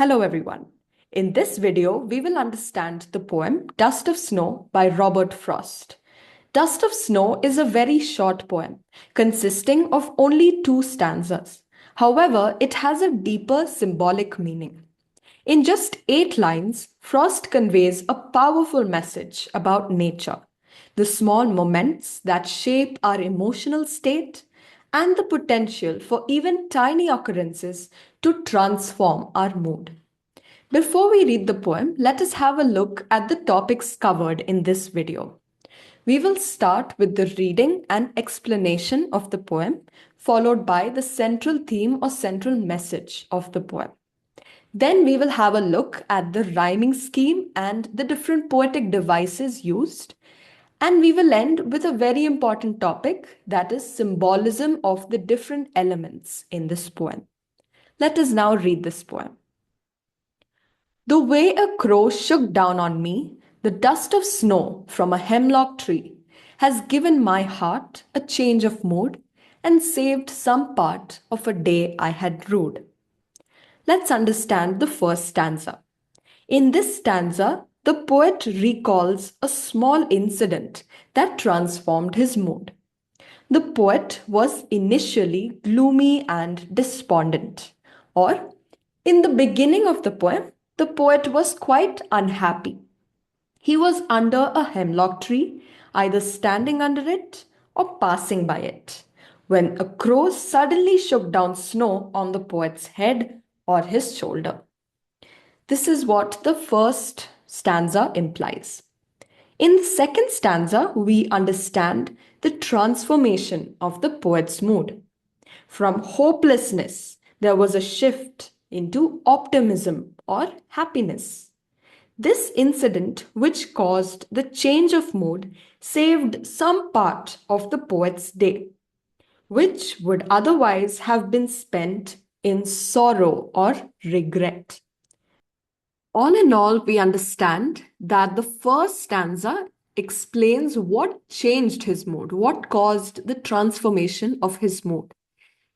Hello everyone. In this video, we will understand the poem Dust of Snow by Robert Frost. Dust of Snow is a very short poem consisting of only 2 stanzas. However, it has a deeper symbolic meaning. In just 8 lines, Frost conveys a powerful message about nature, the small moments that shape our emotional state, and the potential for even tiny occurrences to transform our mood. Before we read the poem, let us have a look at the topics covered in this video. We will start with the reading and explanation of the poem, followed by the central theme or central message of the poem. Then we will have a look at the rhyming scheme and the different poetic devices used. And we will end with a very important topic, that is symbolism of the different elements in this poem. Let us now read this poem. The way a crow shook down on me, the dust of snow from a hemlock tree, has given my heart a change of mood and saved some part of a day I had rued. Let's understand the first stanza. In this stanza, the poet recalls a small incident that transformed his mood. The poet was initially gloomy and despondent, or in the beginning of the poem, the poet was quite unhappy. He was under a hemlock tree, either standing under it or passing by it, when a crow suddenly shook down snow on the poet's head or his shoulder. This is what the first stanza implies. In the second stanza, we understand the transformation of the poet's mood. From hopelessness, there was a shift into optimism or happiness. This incident, which caused the change of mood, saved some part of the poet's day, which would otherwise have been spent in sorrow or regret. All in all, we understand that the first stanza explains what changed his mood, what caused the transformation of his mood.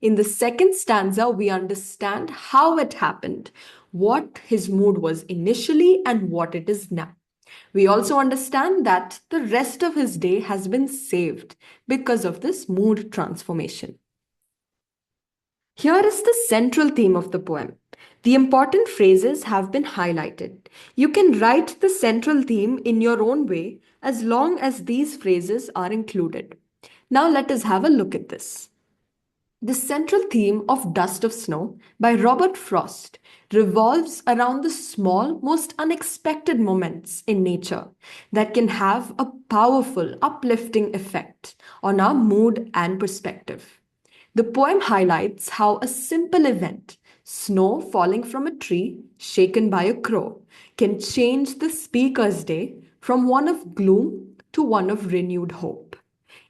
In the second stanza, we understand how it happened, what his mood was initially, and what it is now. We also understand that the rest of his day has been saved because of this mood transformation. Here is the central theme of the poem. The important phrases have been highlighted. You can write the central theme in your own way as long as these phrases are included. Now let us have a look at this. The central theme of Dust of Snow by Robert Frost revolves around the small, most unexpected moments in nature that can have a powerful, uplifting effect on our mood and perspective. The poem highlights how a simple event, snow falling from a tree shaken by a crow, can change the speaker's day from one of gloom to one of renewed hope.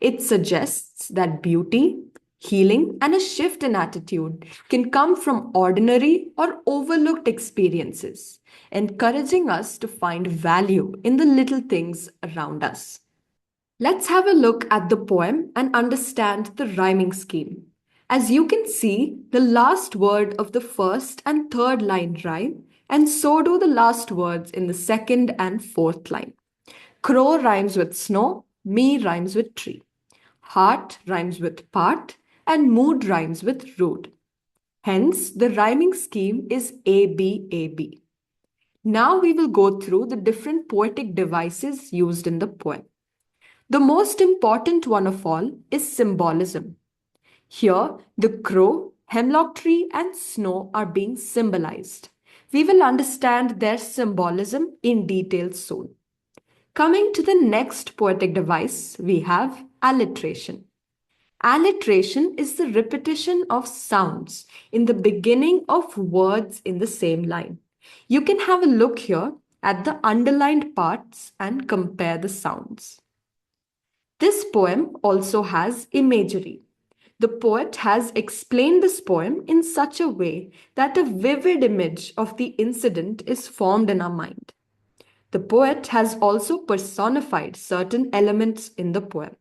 It suggests that beauty, healing, and a shift in attitude can come from ordinary or overlooked experiences, encouraging us to find value in the little things around us. Let's have a look at the poem and understand the rhyming scheme. As you can see, the last word of the first and third line rhyme, and so do the last words in the second and fourth line. Crow rhymes with snow, me rhymes with tree. Heart rhymes with part, and mood rhymes with rude. Hence, the rhyming scheme is ABAB. Now we will go through the different poetic devices used in the poem. The most important one of all is symbolism. Here, the crow, hemlock tree, and snow are being symbolized. We will understand their symbolism in detail soon. Coming to the next poetic device, we have alliteration. Alliteration is the repetition of sounds in the beginning of words in the same line. You can have a look here at the underlined parts and compare the sounds. This poem also has imagery. The poet has explained this poem in such a way that a vivid image of the incident is formed in our mind. The poet has also personified certain elements in the poem.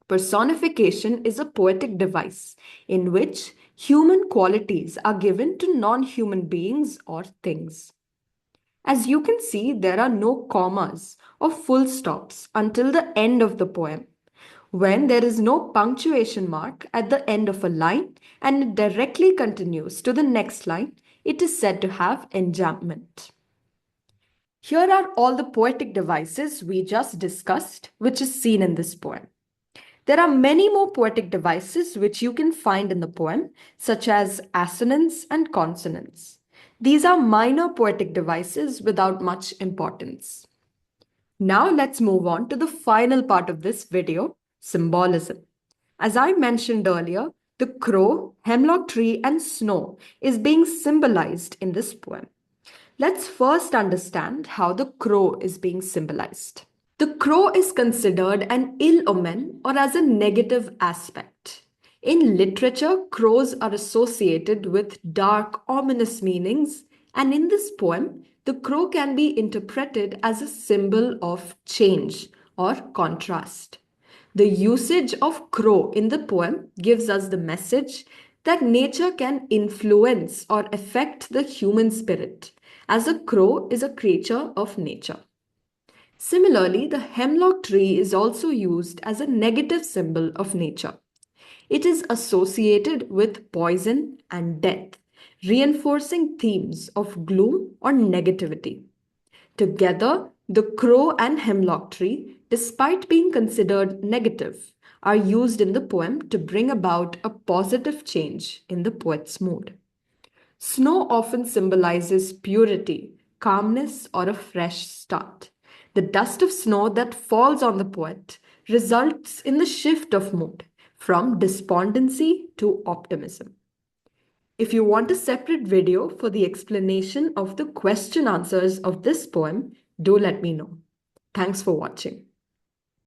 Personification is a poetic device in which Human qualities are given to non-human beings or things. As you can see, there are no commas or full stops until the end of the poem. When there is no punctuation mark at the end of a line and it directly continues to the next line, it is said to have enjambment. Here are all the poetic devices we just discussed, which is seen in this poem. There are many more poetic devices which you can find in the poem, such as assonance and consonants. These are minor poetic devices without much importance. Now let's move on to the final part of this video, symbolism. As I mentioned earlier, the crow, hemlock tree, and snow is being symbolized in this poem. Let's first understand how the crow is being symbolized. The crow is considered an ill omen or as a negative aspect. In literature, crows are associated with dark, ominous meanings, and in this poem, the crow can be interpreted as a symbol of change or contrast. The usage of crow in the poem gives us the message that nature can influence or affect the human spirit, as a crow is a creature of nature. Similarly, the hemlock tree is also used as a negative symbol of nature. It is associated with poison and death, reinforcing themes of gloom or negativity. Together, the crow and hemlock tree, despite being considered negative, are used in the poem to bring about a positive change in the poet's mood. Snow often symbolizes purity, calmness, or a fresh start. The dust of snow that falls on the poet results in the shift of mood from despondency to optimism. If you want a separate video for the explanation of the question answers of this poem, do let me know. Thanks for watching.